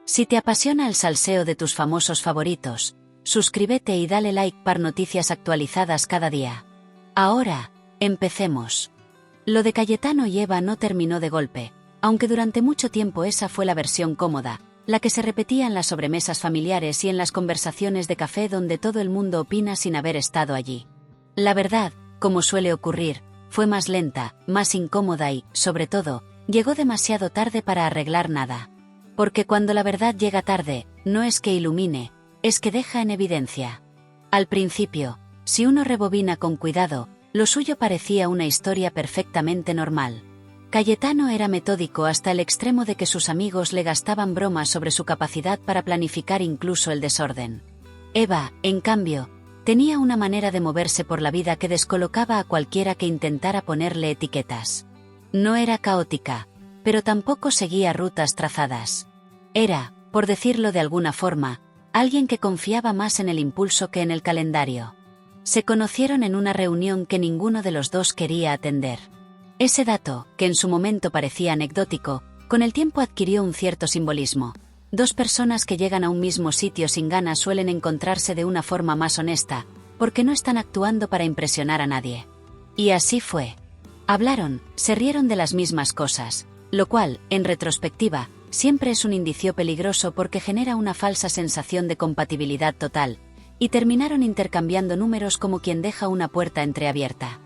Si te apasiona el salseo de tus famosos favoritos, suscríbete y dale like para noticias actualizadas cada día. Ahora, empecemos. Lo de Cayetano y Eva no terminó de golpe, aunque durante mucho tiempo esa fue la versión cómoda, la que se repetía en las sobremesas familiares y en las conversaciones de café donde todo el mundo opina sin haber estado allí. La verdad, como suele ocurrir, fue más lenta, más incómoda y, sobre todo, llegó demasiado tarde para arreglar nada. Porque cuando la verdad llega tarde, no es que ilumine, es que deja en evidencia. Al principio, si uno rebobina con cuidado, lo suyo parecía una historia perfectamente normal. Cayetano era metódico hasta el extremo de que sus amigos le gastaban bromas sobre su capacidad para planificar incluso el desorden. Eva, en cambio, tenía una manera de moverse por la vida que descolocaba a cualquiera que intentara ponerle etiquetas. No era caótica, pero tampoco seguía rutas trazadas. Era, por decirlo de alguna forma, alguien que confiaba más en el impulso que en el calendario. Se conocieron en una reunión que ninguno de los dos quería atender. Ese dato, que en su momento parecía anecdótico, con el tiempo adquirió un cierto simbolismo. Dos personas que llegan a un mismo sitio sin ganas suelen encontrarse de una forma más honesta, porque no están actuando para impresionar a nadie. Y así fue. Hablaron, se rieron de las mismas cosas, lo cual, en retrospectiva, siempre es un indicio peligroso porque genera una falsa sensación de compatibilidad total, y terminaron intercambiando números como quien deja una puerta entreabierta.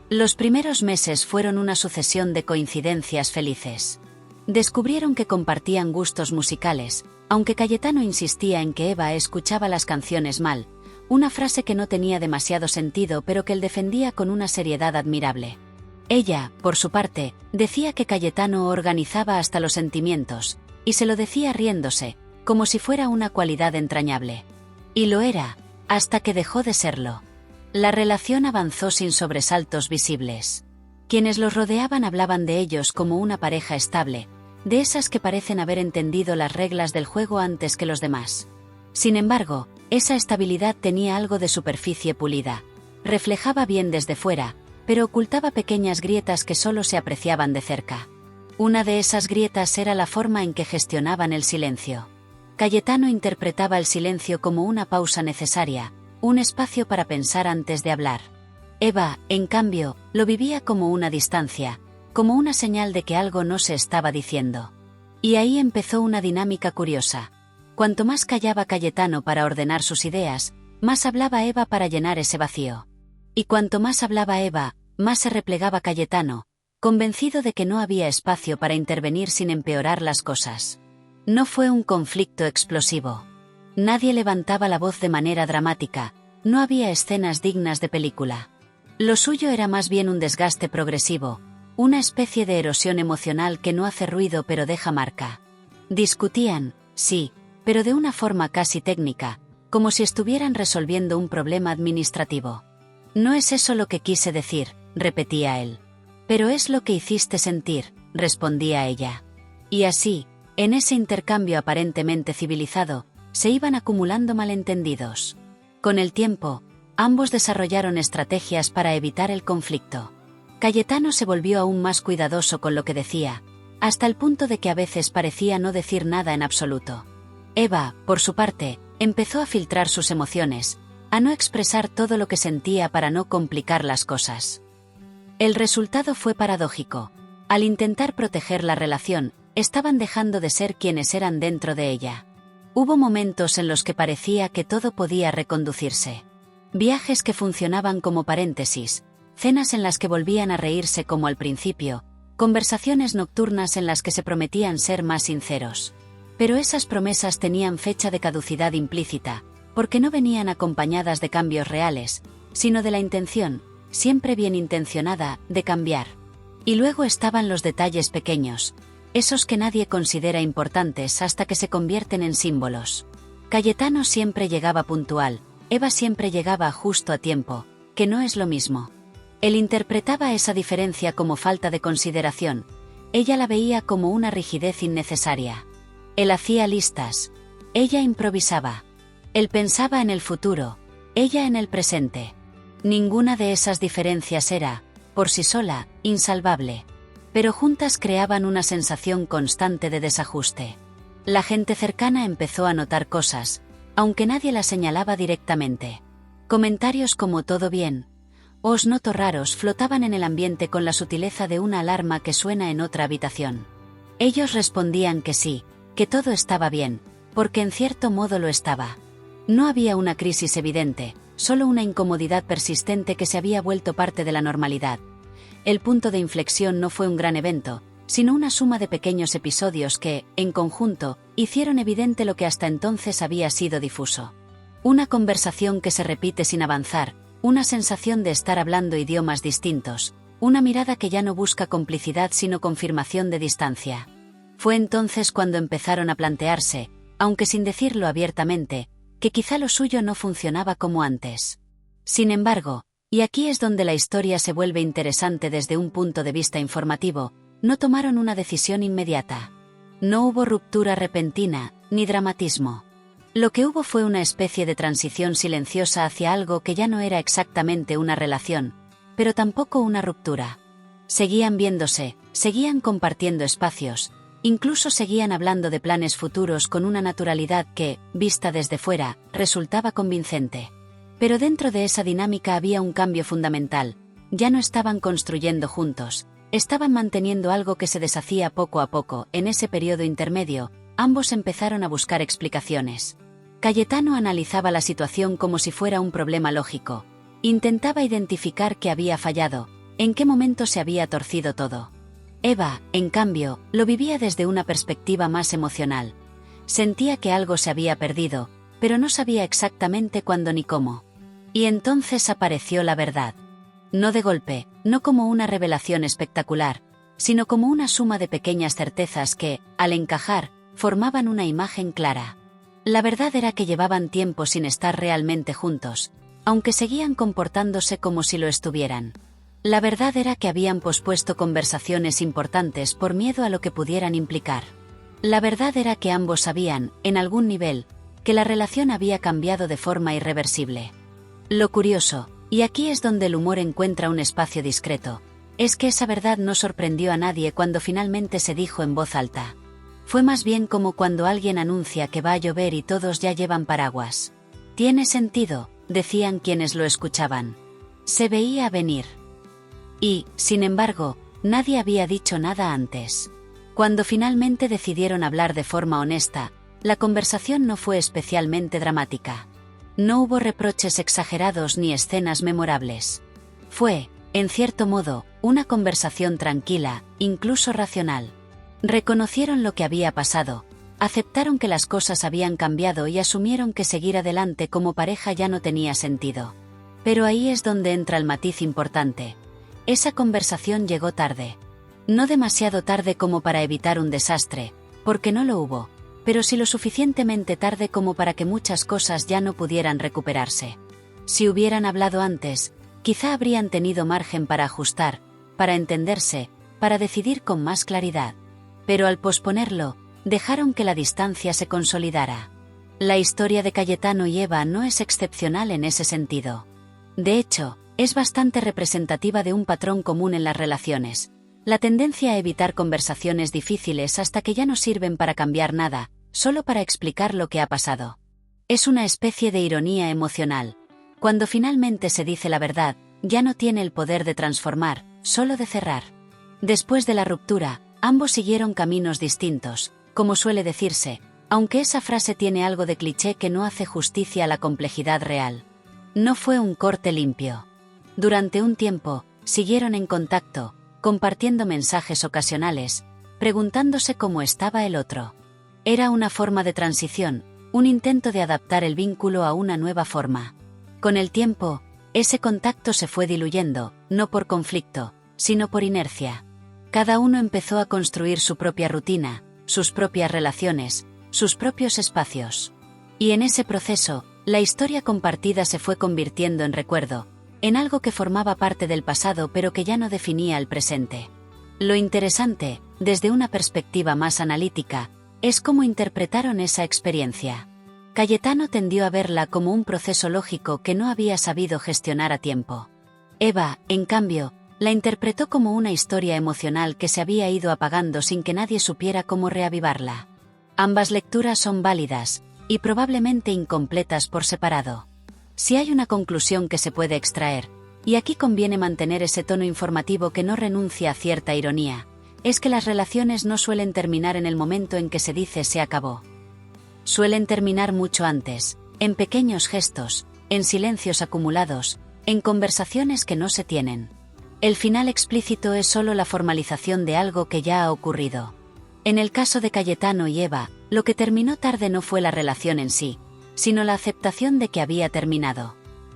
Los primeros meses fueron una sucesión de coincidencias felices. Descubrieron que compartían gustos musicales, aunque Cayetano insistía en que Eva escuchaba las canciones mal, una frase que no tenía demasiado sentido pero que él defendía con una seriedad admirable. Ella, por su parte, decía que Cayetano organizaba hasta los sentimientos, y se lo decía riéndose, como si fuera una cualidad entrañable. Y lo era, hasta que dejó de serlo. La relación avanzó sin sobresaltos visibles. Quienes los rodeaban hablaban de ellos como una pareja estable, de esas que parecen haber entendido las reglas del juego antes que los demás. Sin embargo, esa estabilidad tenía algo de superficie pulida. Reflejaba bien desde fuera, pero ocultaba pequeñas grietas que solo se apreciaban de cerca. Una de esas grietas era la forma en que gestionaban el silencio. Cayetano interpretaba el silencio como una pausa necesaria, un espacio para pensar antes de hablar. Eva, en cambio, lo vivía como una distancia, como una señal de que algo no se estaba diciendo. Y ahí empezó una dinámica curiosa. Cuanto más callaba Cayetano para ordenar sus ideas, más hablaba Eva para llenar ese vacío. Y cuanto más hablaba Eva, más se replegaba Cayetano, convencido de que no había espacio para intervenir sin empeorar las cosas. No fue un conflicto explosivo. Nadie levantaba la voz de manera dramática, no había escenas dignas de película. Lo suyo era más bien un desgaste progresivo, una especie de erosión emocional que no hace ruido pero deja marca. Discutían, sí, pero de una forma casi técnica, como si estuvieran resolviendo un problema administrativo. No es eso lo que quise decir, repetía él. Pero es lo que hiciste sentir, respondía ella. Y así, en ese intercambio aparentemente civilizado, se iban acumulando malentendidos. Con el tiempo, ambos desarrollaron estrategias para evitar el conflicto. Cayetano se volvió aún más cuidadoso con lo que decía, hasta el punto de que a veces parecía no decir nada en absoluto. Eva, por su parte, empezó a filtrar sus emociones, a no expresar todo lo que sentía para no complicar las cosas. El resultado fue paradójico. Al intentar proteger la relación, estaban dejando de ser quienes eran dentro de ella. Hubo momentos en los que parecía que todo podía reconducirse. Viajes que funcionaban como paréntesis, cenas en las que volvían a reírse como al principio, conversaciones nocturnas en las que se prometían ser más sinceros. Pero esas promesas tenían fecha de caducidad implícita, porque no venían acompañadas de cambios reales, sino de la intención, siempre bien intencionada, de cambiar. Y luego estaban los detalles pequeños, esos que nadie considera importantes hasta que se convierten en símbolos. Cayetano siempre llegaba puntual, Eva siempre llegaba justo a tiempo, que no es lo mismo. Él interpretaba esa diferencia como falta de consideración, ella la veía como una rigidez innecesaria. Él hacía listas, ella improvisaba. Él pensaba en el futuro, ella en el presente. Ninguna de esas diferencias era, por sí sola, insalvable. Pero juntas creaban una sensación constante de desajuste. La gente cercana empezó a notar cosas, aunque nadie las señalaba directamente. Comentarios como «todo bien», «os noto raros» flotaban en el ambiente con la sutileza de una alarma que suena en otra habitación. Ellos respondían que sí, que todo estaba bien, porque en cierto modo lo estaba. No había una crisis evidente, solo una incomodidad persistente que se había vuelto parte de la normalidad. El punto de inflexión no fue un gran evento, sino una suma de pequeños episodios que, en conjunto, hicieron evidente lo que hasta entonces había sido difuso. Una conversación que se repite sin avanzar, una sensación de estar hablando idiomas distintos, una mirada que ya no busca complicidad sino confirmación de distancia. Fue entonces cuando empezaron a plantearse, aunque sin decirlo abiertamente, que quizá lo suyo no funcionaba como antes. Sin embargo, y aquí es donde la historia se vuelve interesante desde un punto de vista informativo, no tomaron una decisión inmediata. No hubo ruptura repentina, ni dramatismo. Lo que hubo fue una especie de transición silenciosa hacia algo que ya no era exactamente una relación, pero tampoco una ruptura. Seguían viéndose, seguían compartiendo espacios, incluso seguían hablando de planes futuros con una naturalidad que, vista desde fuera, resultaba convincente. Pero dentro de esa dinámica había un cambio fundamental. Ya no estaban construyendo juntos, estaban manteniendo algo que se deshacía poco a poco. En ese periodo intermedio, ambos empezaron a buscar explicaciones. Cayetano analizaba la situación como si fuera un problema lógico. Intentaba identificar qué había fallado, en qué momento se había torcido todo. Eva, en cambio, lo vivía desde una perspectiva más emocional. Sentía que algo se había perdido, pero no sabía exactamente cuándo ni cómo. Y entonces apareció la verdad. No de golpe, no como una revelación espectacular, sino como una suma de pequeñas certezas que, al encajar, formaban una imagen clara. La verdad era que llevaban tiempo sin estar realmente juntos, aunque seguían comportándose como si lo estuvieran. La verdad era que habían pospuesto conversaciones importantes por miedo a lo que pudieran implicar. La verdad era que ambos sabían, en algún nivel, que la relación había cambiado de forma irreversible. Lo curioso, y aquí es donde el humor encuentra un espacio discreto, es que esa verdad no sorprendió a nadie cuando finalmente se dijo en voz alta. Fue más bien como cuando alguien anuncia que va a llover y todos ya llevan paraguas. «Tiene sentido», decían quienes lo escuchaban. Se veía venir. Y, sin embargo, nadie había dicho nada antes. Cuando finalmente decidieron hablar de forma honesta, la conversación no fue especialmente dramática. No hubo reproches exagerados ni escenas memorables. Fue, en cierto modo, una conversación tranquila, incluso racional. Reconocieron lo que había pasado, aceptaron que las cosas habían cambiado y asumieron que seguir adelante como pareja ya no tenía sentido. Pero ahí es donde entra el matiz importante. Esa conversación llegó tarde. No demasiado tarde como para evitar un desastre, porque no lo hubo, pero sí lo suficientemente tarde como para que muchas cosas ya no pudieran recuperarse. Si hubieran hablado antes, quizá habrían tenido margen para ajustar, para entenderse, para decidir con más claridad. Pero al posponerlo, dejaron que la distancia se consolidara. La historia de Cayetano y Eva no es excepcional en ese sentido. De hecho, es bastante representativa de un patrón común en las relaciones. La tendencia a evitar conversaciones difíciles hasta que ya no sirven para cambiar nada, solo para explicar lo que ha pasado. Es una especie de ironía emocional. Cuando finalmente se dice la verdad, ya no tiene el poder de transformar, solo de cerrar. Después de la ruptura, ambos siguieron caminos distintos, como suele decirse, aunque esa frase tiene algo de cliché que no hace justicia a la complejidad real. No fue un corte limpio. Durante un tiempo, siguieron en contacto, compartiendo mensajes ocasionales, preguntándose cómo estaba el otro. Era una forma de transición, un intento de adaptar el vínculo a una nueva forma. Con el tiempo, ese contacto se fue diluyendo, no por conflicto, sino por inercia. Cada uno empezó a construir su propia rutina, sus propias relaciones, sus propios espacios. Y en ese proceso, la historia compartida se fue convirtiendo en recuerdo, en algo que formaba parte del pasado pero que ya no definía el presente. Lo interesante, desde una perspectiva más analítica, es cómo interpretaron esa experiencia. Cayetano tendió a verla como un proceso lógico que no había sabido gestionar a tiempo. Eva, en cambio, la interpretó como una historia emocional que se había ido apagando sin que nadie supiera cómo reavivarla. Ambas lecturas son válidas, y probablemente incompletas por separado. Si hay una conclusión que se puede extraer, y aquí conviene mantener ese tono informativo que no renuncia a cierta ironía, es que las relaciones no suelen terminar en el momento en que se dice se acabó. Suelen terminar mucho antes, en pequeños gestos, en silencios acumulados, en conversaciones que no se tienen. El final explícito es solo la formalización de algo que ya ha ocurrido. En el caso de Cayetano y Eva, lo que terminó tarde no fue la relación en sí, sino la aceptación de que había terminado.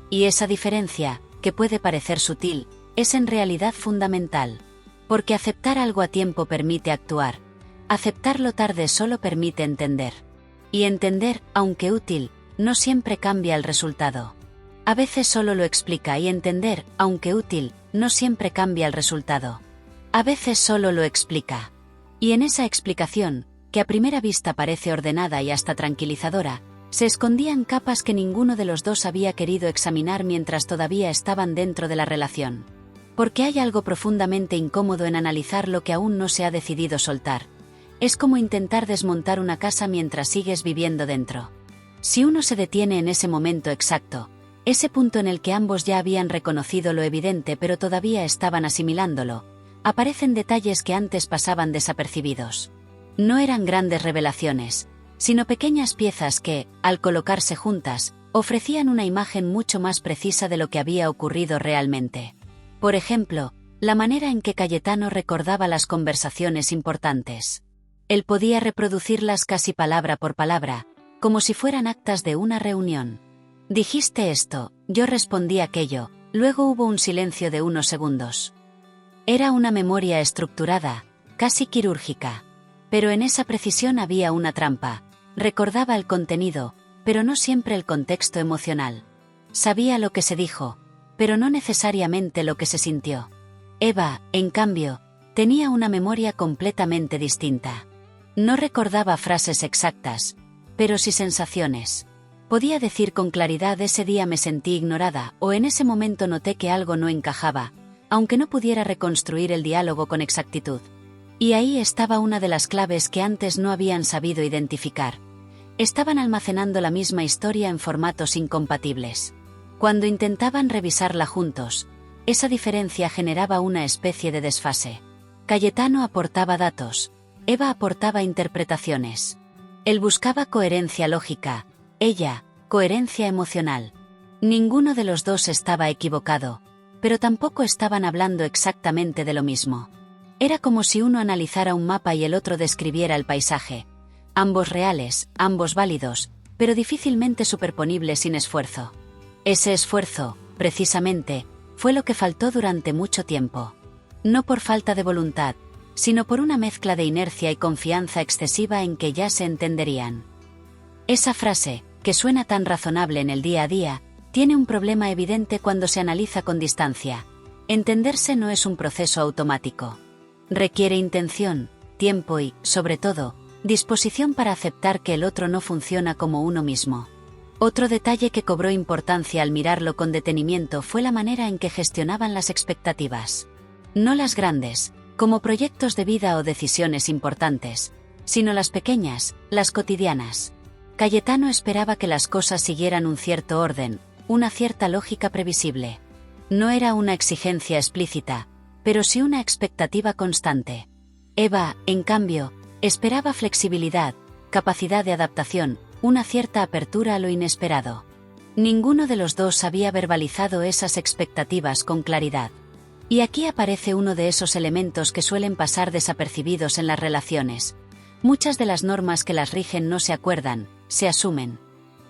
Y esa diferencia, que puede parecer sutil, es en realidad fundamental. Porque aceptar algo a tiempo permite actuar, aceptarlo tarde solo permite entender. Y entender, aunque útil, no siempre cambia el resultado. A veces solo lo explica y entender, aunque útil, no siempre cambia el resultado. A veces solo lo explica. Y en esa explicación, que a primera vista parece ordenada y hasta tranquilizadora, se escondían capas que ninguno de los dos había querido examinar mientras todavía estaban dentro de la relación. Porque hay algo profundamente incómodo en analizar lo que aún no se ha decidido soltar. Es como intentar desmontar una casa mientras sigues viviendo dentro. Si uno se detiene en ese momento exacto, ese punto en el que ambos ya habían reconocido lo evidente pero todavía estaban asimilándolo, aparecen detalles que antes pasaban desapercibidos. No eran grandes revelaciones, sino pequeñas piezas que, al colocarse juntas, ofrecían una imagen mucho más precisa de lo que había ocurrido realmente. Por ejemplo, la manera en que Cayetano recordaba las conversaciones importantes. Él podía reproducirlas casi palabra por palabra, como si fueran actas de una reunión. Dijiste esto, yo respondí aquello, luego hubo un silencio de unos segundos. Era una memoria estructurada, casi quirúrgica. Pero en esa precisión había una trampa. Recordaba el contenido, pero no siempre el contexto emocional. Sabía lo que se dijo, pero no necesariamente lo que se sintió. Eva, en cambio, tenía una memoria completamente distinta. No recordaba frases exactas, pero sí sensaciones. Podía decir con claridad ese día me sentí ignorada o en ese momento noté que algo no encajaba, aunque no pudiera reconstruir el diálogo con exactitud. Y ahí estaba una de las claves que antes no habían sabido identificar. Estaban almacenando la misma historia en formatos incompatibles. Cuando intentaban revisarla juntos, esa diferencia generaba una especie de desfase. Cayetano aportaba datos, Eva aportaba interpretaciones. Él buscaba coherencia lógica, ella, coherencia emocional. Ninguno de los dos estaba equivocado, pero tampoco estaban hablando exactamente de lo mismo. Era como si uno analizara un mapa y el otro describiera el paisaje. Ambos reales, ambos válidos, pero difícilmente superponibles sin esfuerzo. Ese esfuerzo, precisamente, fue lo que faltó durante mucho tiempo. No por falta de voluntad, sino por una mezcla de inercia y confianza excesiva en que ya se entenderían. Esa frase, que suena tan razonable en el día a día, tiene un problema evidente cuando se analiza con distancia. Entenderse no es un proceso automático. Requiere intención, tiempo y, sobre todo, disposición para aceptar que el otro no funciona como uno mismo. Otro detalle que cobró importancia al mirarlo con detenimiento fue la manera en que gestionaban las expectativas. No las grandes, como proyectos de vida o decisiones importantes, sino las pequeñas, las cotidianas. Cayetano esperaba que las cosas siguieran un cierto orden, una cierta lógica previsible. No era una exigencia explícita, pero sí una expectativa constante. Eva, en cambio, esperaba flexibilidad, capacidad de adaptación, una cierta apertura a lo inesperado. Ninguno de los dos había verbalizado esas expectativas con claridad. Y aquí aparece uno de esos elementos que suelen pasar desapercibidos en las relaciones. Muchas de las normas que las rigen no se acuerdan, se asumen.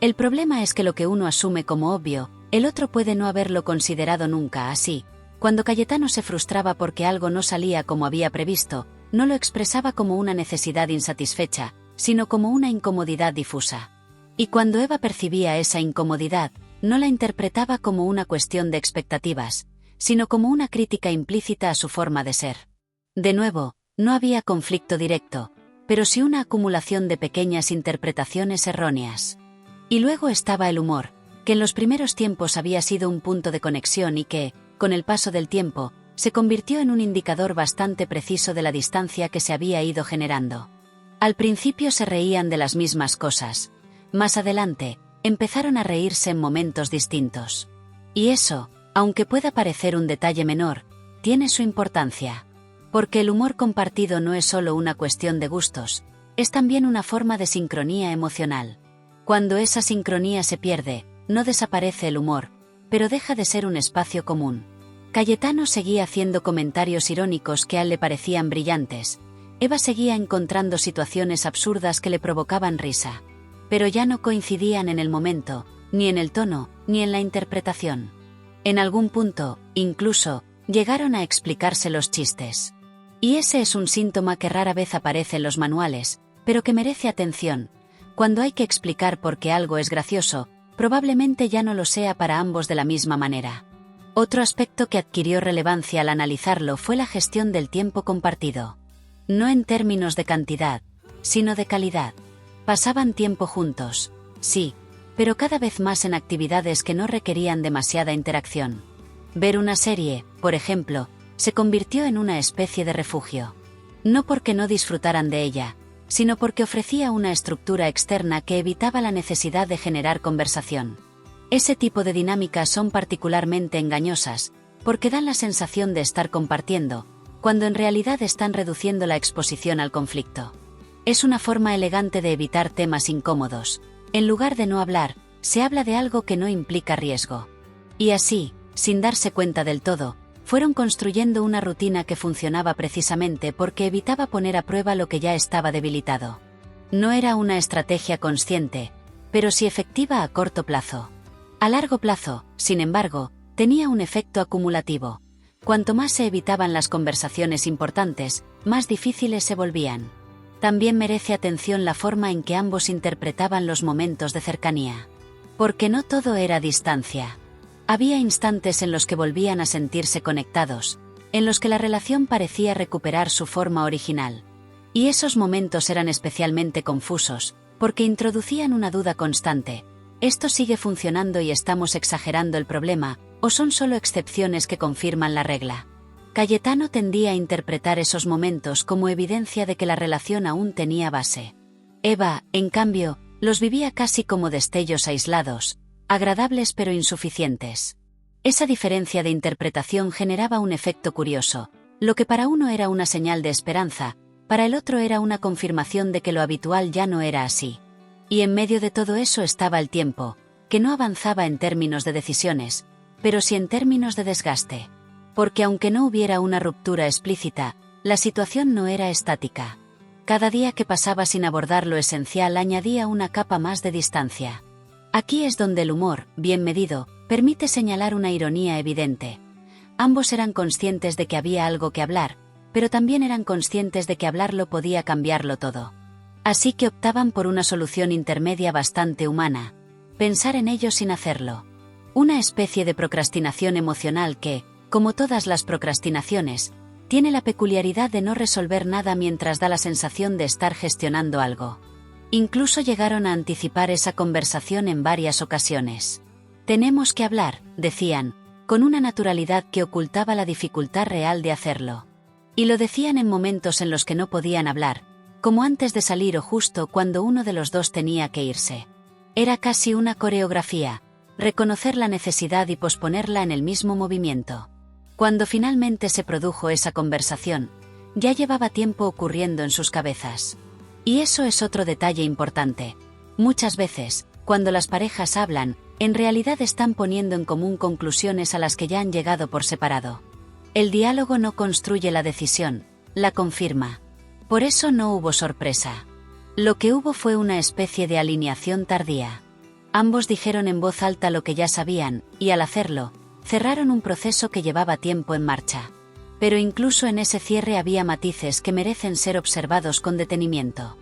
El problema es que lo que uno asume como obvio, el otro puede no haberlo considerado nunca así. Cuando Cayetano se frustraba porque algo no salía como había previsto, no lo expresaba como una necesidad insatisfecha, sino como una incomodidad difusa. Y cuando Eva percibía esa incomodidad, no la interpretaba como una cuestión de expectativas, sino como una crítica implícita a su forma de ser. De nuevo, no había conflicto directo, pero sí una acumulación de pequeñas interpretaciones erróneas. Y luego estaba el humor, que en los primeros tiempos había sido un punto de conexión y que, con el paso del tiempo, se convirtió en un indicador bastante preciso de la distancia que se había ido generando. Al principio se reían de las mismas cosas. Más adelante, empezaron a reírse en momentos distintos. Y eso, aunque pueda parecer un detalle menor, tiene su importancia. Porque el humor compartido no es solo una cuestión de gustos, es también una forma de sincronía emocional. Cuando esa sincronía se pierde, no desaparece el humor, pero deja de ser un espacio común. Cayetano seguía haciendo comentarios irónicos que a él le parecían brillantes. Eva seguía encontrando situaciones absurdas que le provocaban risa. Pero ya no coincidían en el momento, ni en el tono, ni en la interpretación. En algún punto, incluso, llegaron a explicarse los chistes. Y ese es un síntoma que rara vez aparece en los manuales, pero que merece atención. Cuando hay que explicar por qué algo es gracioso, probablemente ya no lo sea para ambos de la misma manera. Otro aspecto que adquirió relevancia al analizarlo fue la gestión del tiempo compartido. No en términos de cantidad, sino de calidad. Pasaban tiempo juntos, sí, pero cada vez más en actividades que no requerían demasiada interacción. Ver una serie, por ejemplo, se convirtió en una especie de refugio. No porque no disfrutaran de ella, sino porque ofrecía una estructura externa que evitaba la necesidad de generar conversación. Ese tipo de dinámicas son particularmente engañosas, porque dan la sensación de estar compartiendo, cuando en realidad están reduciendo la exposición al conflicto. Es una forma elegante de evitar temas incómodos. En lugar de no hablar, se habla de algo que no implica riesgo. Y así, sin darse cuenta del todo, fueron construyendo una rutina que funcionaba precisamente porque evitaba poner a prueba lo que ya estaba debilitado. No era una estrategia consciente, pero sí efectiva a corto plazo. A largo plazo, sin embargo, tenía un efecto acumulativo. Cuanto más se evitaban las conversaciones importantes, más difíciles se volvían. También merece atención la forma en que ambos interpretaban los momentos de cercanía. Porque no todo era distancia. Había instantes en los que volvían a sentirse conectados, en los que la relación parecía recuperar su forma original. Y esos momentos eran especialmente confusos, porque introducían una duda constante. ¿Esto sigue funcionando y estamos exagerando el problema, o son solo excepciones que confirman la regla? Cayetano tendía a interpretar esos momentos como evidencia de que la relación aún tenía base. Eva, en cambio, los vivía casi como destellos aislados, agradables pero insuficientes. Esa diferencia de interpretación generaba un efecto curioso. Lo que para uno era una señal de esperanza, para el otro era una confirmación de que lo habitual ya no era así. Y en medio de todo eso estaba el tiempo, que no avanzaba en términos de decisiones, pero sí en términos de desgaste. Porque aunque no hubiera una ruptura explícita, la situación no era estática. Cada día que pasaba sin abordar lo esencial añadía una capa más de distancia. Aquí es donde el humor, bien medido, permite señalar una ironía evidente. Ambos eran conscientes de que había algo que hablar, pero también eran conscientes de que hablarlo podía cambiarlo todo. Así que optaban por una solución intermedia bastante humana: pensar en ello sin hacerlo. Una especie de procrastinación emocional que, como todas las procrastinaciones, tiene la peculiaridad de no resolver nada mientras da la sensación de estar gestionando algo. Incluso llegaron a anticipar esa conversación en varias ocasiones. Tenemos que hablar, decían, con una naturalidad que ocultaba la dificultad real de hacerlo. Y lo decían en momentos en los que no podían hablar, como antes de salir o justo cuando uno de los dos tenía que irse. Era casi una coreografía, reconocer la necesidad y posponerla en el mismo movimiento. Cuando finalmente se produjo esa conversación, ya llevaba tiempo ocurriendo en sus cabezas. Y eso es otro detalle importante. Muchas veces, cuando las parejas hablan, en realidad están poniendo en común conclusiones a las que ya han llegado por separado. El diálogo no construye la decisión, la confirma. Por eso no hubo sorpresa. Lo que hubo fue una especie de alineación tardía. Ambos dijeron en voz alta lo que ya sabían, y al hacerlo, cerraron un proceso que llevaba tiempo en marcha. Pero incluso en ese cierre había matices que merecen ser observados con detenimiento.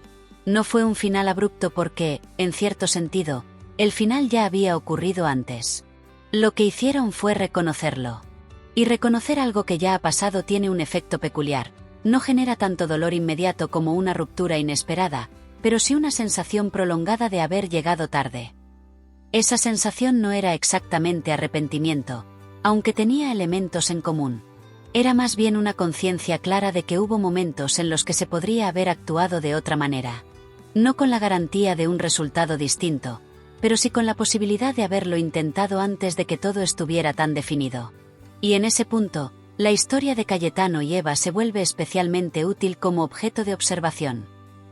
No fue un final abrupto porque, en cierto sentido, el final ya había ocurrido antes. Lo que hicieron fue reconocerlo. Y reconocer algo que ya ha pasado tiene un efecto peculiar. No genera tanto dolor inmediato como una ruptura inesperada, pero sí una sensación prolongada de haber llegado tarde. Esa sensación no era exactamente arrepentimiento, aunque tenía elementos en común. Era más bien una conciencia clara de que hubo momentos en los que se podría haber actuado de otra manera. No con la garantía de un resultado distinto, pero sí con la posibilidad de haberlo intentado antes de que todo estuviera tan definido. Y en ese punto, la historia de Cayetano y Eva se vuelve especialmente útil como objeto de observación.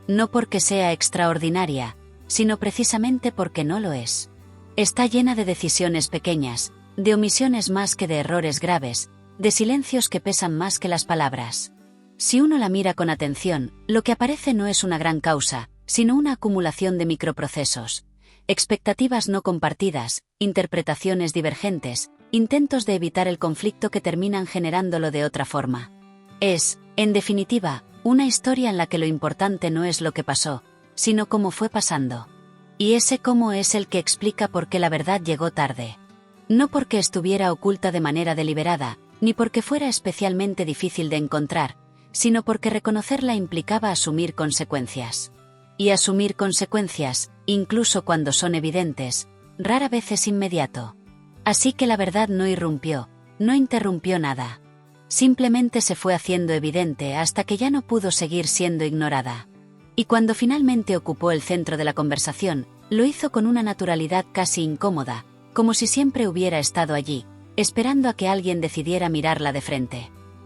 No porque sea extraordinaria, sino precisamente porque no lo es. Está llena de decisiones pequeñas, de omisiones más que de errores graves, de silencios que pesan más que las palabras. Si uno la mira con atención, lo que aparece no es una gran causa, sino una acumulación de microprocesos. Expectativas no compartidas, interpretaciones divergentes, intentos de evitar el conflicto que terminan generándolo de otra forma. Es, en definitiva, una historia en la que lo importante no es lo que pasó, sino cómo fue pasando. Y ese cómo es el que explica por qué la verdad llegó tarde. No porque estuviera oculta de manera deliberada, ni porque fuera especialmente difícil de encontrar, sino porque reconocerla implicaba asumir consecuencias. Y asumir consecuencias, incluso cuando son evidentes, rara vez es inmediato. Así que la verdad no irrumpió, no interrumpió nada. Simplemente se fue haciendo evidente hasta que ya no pudo seguir siendo ignorada. Y cuando finalmente ocupó el centro de la conversación, lo hizo con una naturalidad casi incómoda, como si siempre hubiera estado allí, esperando a que alguien decidiera mirarla de frente.